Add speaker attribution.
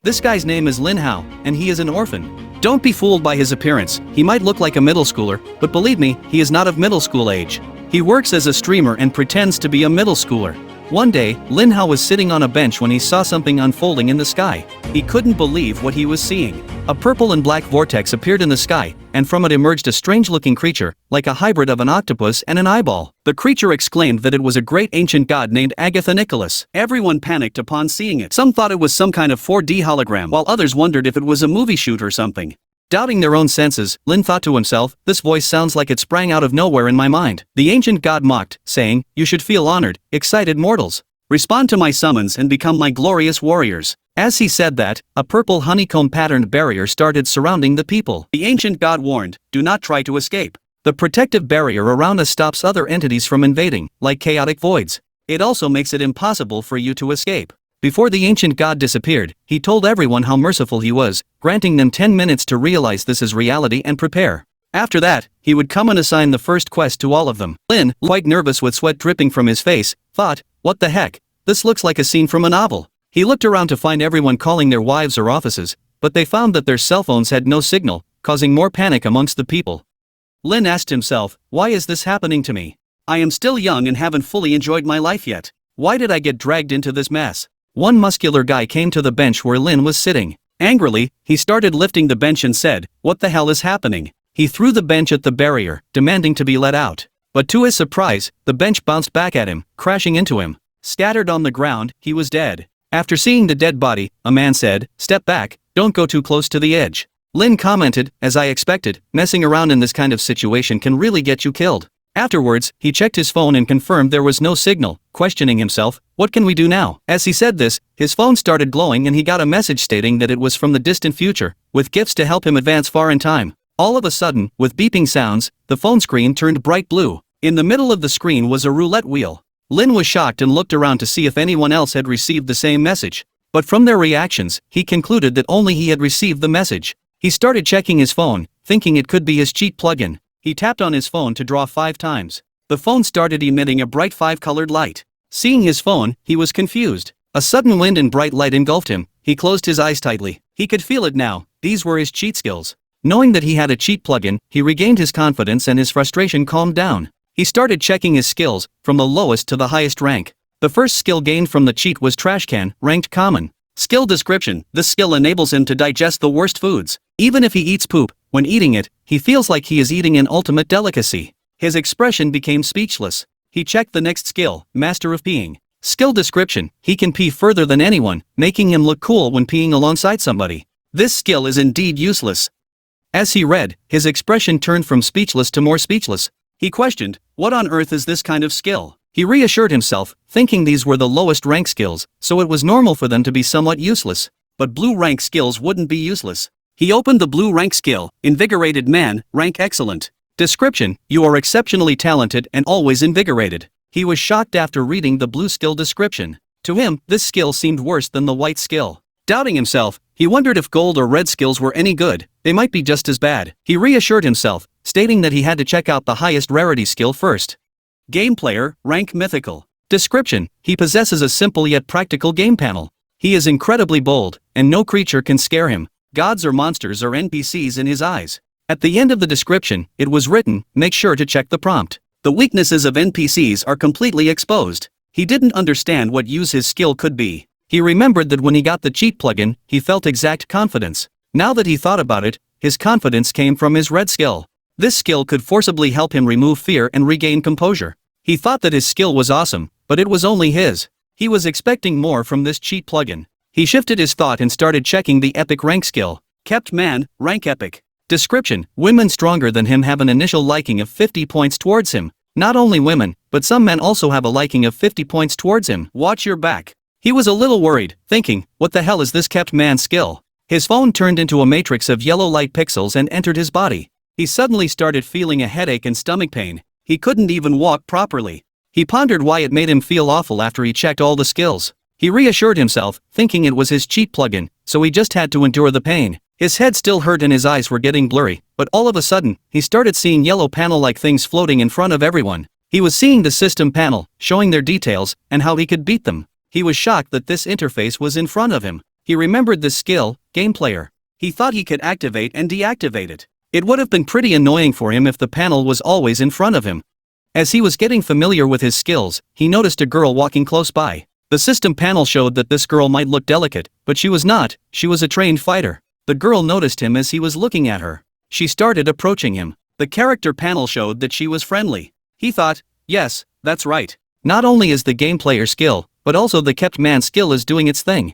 Speaker 1: This guy's name is Lin Hao, and he is an orphan. Don't be fooled by his appearance. He might look like a middle schooler, but believe me, he is not of middle school age. He works as a streamer and pretends to be a middle schooler. One day, Lin Hao was sitting on a bench when he saw something unfolding in the sky. He couldn't believe what he was seeing. A purple and black vortex appeared in the sky, and from it emerged a strange-looking creature, like a hybrid of an octopus and an eyeball. The creature exclaimed that it was a great ancient god named Agatha Nicholas. Everyone panicked upon seeing it. Some thought it was some kind of 4D hologram, while others wondered if it was a movie shoot or something. Doubting their own senses, Lin thought to himself, this voice sounds like it sprang out of nowhere in my mind. The ancient god mocked, saying, "You should feel honored, excited mortals. Respond to my summons and become my glorious warriors." As he said that, a purple honeycomb-patterned barrier started surrounding the people. The ancient god warned, "Do not try to escape. The protective barrier around us stops other entities from invading, like chaotic voids. It also makes it impossible for you to escape." Before the ancient god disappeared, he told everyone how merciful he was, granting them 10 minutes to realize this is reality and prepare. After that, he would come and assign the first quest to all of them. Lin, quite nervous with sweat dripping from his face, thought, "What the heck? This looks like a scene from a novel." He looked around to find everyone calling their wives or offices, but they found that their cell phones had no signal, causing more panic amongst the people. Lin asked himself, "Why is this happening to me? I am still young and haven't fully enjoyed my life yet. Why did I get dragged into this mess?" One muscular guy came to the bench where Lin was sitting. Angrily, he started lifting the bench and said, "What the hell is happening?" He threw the bench at the barrier, demanding to be let out. But to his surprise, the bench bounced back at him, crashing into him. Scattered on the ground, he was dead. After seeing the dead body, a man said, "Step back, don't go too close to the edge." Lin commented, "As I expected, messing around in this kind of situation can really get you killed." Afterwards, he checked his phone and confirmed there was no signal, questioning himself, "What can we do now?" As he said this, his phone started glowing and he got a message stating that it was from the distant future, with gifts to help him advance far in time. All of a sudden, with beeping sounds, the phone screen turned bright blue. In the middle of the screen was a roulette wheel. Lin was shocked and looked around to see if anyone else had received the same message. But from their reactions, he concluded that only he had received the message. He started checking his phone, thinking it could be his cheat plugin. He tapped on his phone to draw 5 times. The phone started emitting a bright 5-colored light. Seeing his phone, he was confused. A sudden wind and bright light engulfed him. He closed his eyes tightly. He could feel it now. These were his cheat skills. Knowing that he had a cheat plugin, he regained his confidence and his frustration calmed down. He started checking his skills, from the lowest to the highest rank. The first skill gained from the cheat was Trash Can, ranked common. Skill description: this skill enables him to digest the worst foods. Even if he eats poop, when eating it, he feels like he is eating an ultimate delicacy. His expression became speechless. He checked the next skill, Master of Peeing. Skill description: he can pee further than anyone, making him look cool when peeing alongside somebody. This skill is indeed useless. As he read, his expression turned from speechless to more speechless. He questioned, "What on earth is this kind of skill?" He reassured himself, thinking these were the lowest rank skills, so it was normal for them to be somewhat useless. But blue rank skills wouldn't be useless. He opened the blue rank skill, Invigorated Man, rank excellent. Description: you are exceptionally talented and always invigorated. He was shocked after reading the blue skill description. To him, this skill seemed worse than the white skill. Doubting himself, he wondered if gold or red skills were any good. They might be just as bad. He reassured himself, stating that he had to check out the highest rarity skill first. Game player, rank mythical. Description: he possesses a simple yet practical game panel. He is incredibly bold, and no creature can scare him. Gods or monsters are NPCs in his eyes. At the end of the description, it was written, "Make sure to check the prompt." The weaknesses of NPCs are completely exposed. He didn't understand what use his skill could be. He remembered that when he got the cheat plugin, he felt exact confidence. Now that he thought about it, his confidence came from his red skill. This skill could forcibly help him remove fear and regain composure. He thought that his skill was awesome, but it was only his. He was expecting more from this cheat plugin. He shifted his thought and started checking the epic rank skill. Kept Man, rank epic. Description: women stronger than him have an initial liking of 50 points towards him. Not only women, but some men also have a liking of 50 points towards him. Watch your back. He was a little worried, thinking, what the hell is this Kept Man skill? His phone turned into a matrix of yellow light pixels and entered his body. He suddenly started feeling a headache and stomach pain. He couldn't even walk properly. He pondered why it made him feel awful after he checked all the skills. He reassured himself, thinking it was his cheat plugin, so he just had to endure the pain. His head still hurt and his eyes were getting blurry, but all of a sudden, he started seeing yellow panel-like things floating in front of everyone. He was seeing the system panel, showing their details, and how he could beat them. He was shocked that this interface was in front of him. He remembered this skill, Game Player. He thought he could activate and deactivate it. It would have been pretty annoying for him if the panel was always in front of him. As he was getting familiar with his skills, he noticed a girl walking close by. The system panel showed that this girl might look delicate, but she was not. She was a trained fighter. The girl noticed him as he was looking at her. She started approaching him. The character panel showed that she was friendly. He thought, yes, that's right. Not only is the Game Player skill, but also the kept man skill is doing its thing.